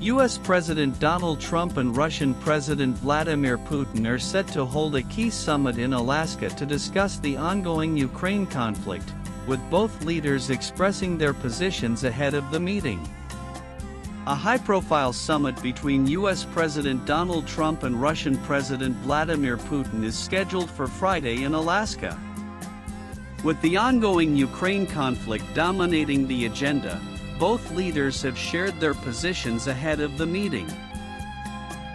U.S. President Donald Trump and Russian President Vladimir Putin are set to hold a key summit in Alaska to discuss the ongoing Ukraine conflict, with both leaders expressing their positions ahead of the meeting. A high-profile summit between U.S. President Donald Trump and Russian President Vladimir Putin is scheduled for Friday in Alaska. With the ongoing Ukraine conflict dominating the agenda, both leaders have shared their positions ahead of the meeting.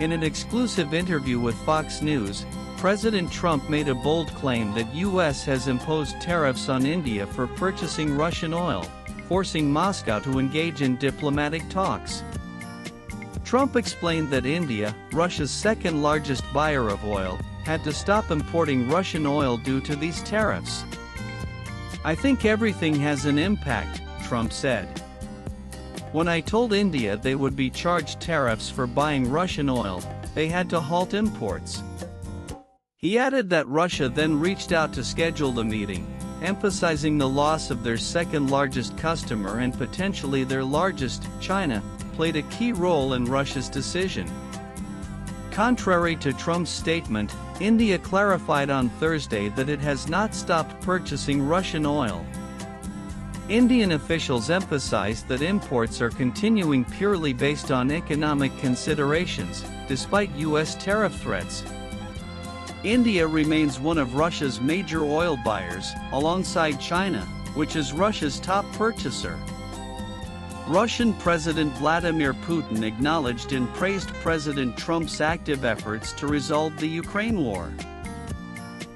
In an exclusive interview with Fox News, President Trump made a bold claim that U.S. has imposed tariffs on India for purchasing Russian oil, forcing Moscow to engage in diplomatic talks. Trump explained that India, Russia's second-largest buyer of oil, had to stop importing Russian oil due to these tariffs. "I think everything has an impact," Trump said. "When I told India they would be charged tariffs for buying Russian oil, they had to halt imports." He added that Russia then reached out to schedule the meeting, emphasizing the loss of their second-largest customer and potentially their largest, China, played a key role in Russia's decision. Contrary to Trump's statement, India clarified on Thursday that it has not stopped purchasing Russian oil. Indian officials emphasized that imports are continuing purely based on economic considerations, despite U.S. tariff threats. India remains one of Russia's major oil buyers, alongside China, which is Russia's top purchaser. Russian President Vladimir Putin acknowledged and praised President Trump's active efforts to resolve the Ukraine war.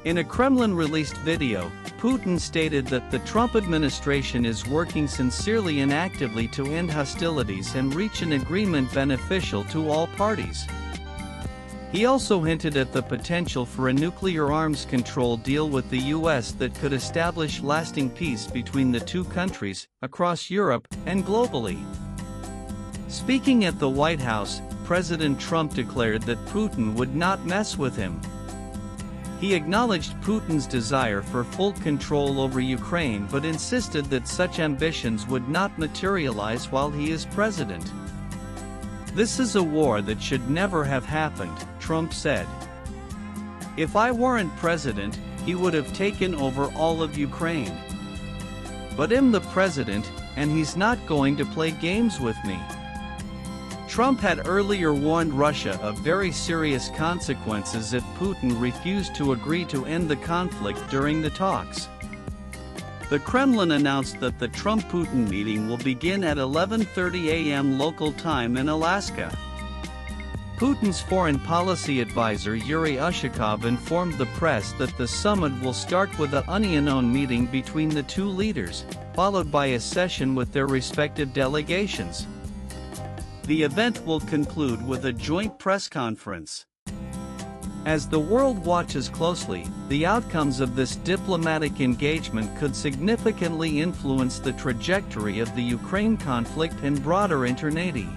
In a Kremlin-released video, Putin stated that the Trump administration is working sincerely and actively to end hostilities and reach an agreement beneficial to all parties. He also hinted at the potential for a nuclear arms control deal with the U.S. that could establish lasting peace between the two countries, across Europe, and globally. Speaking at the White House, President Trump declared that Putin would not mess with him. He acknowledged Putin's desire for full control over Ukraine but insisted that such ambitions would not materialize while he is president. "This is a war that should never have happened," Trump said. "If I weren't president, he would have taken over all of Ukraine. But I'm the president, and he's not going to play games with me." Trump had earlier warned Russia of very serious consequences if Putin refused to agree to end the conflict during the talks. The Kremlin announced that the Trump-Putin meeting will begin at 11:30 a.m. local time in Alaska. Putin's foreign policy advisor Yuri Ushakov informed the press that the summit will start with an unknown meeting between the two leaders, followed by a session with their respective delegations. The event will conclude with a joint press conference. As the world watches closely, the outcomes of this diplomatic engagement could significantly influence the trajectory of the Ukraine conflict and broader international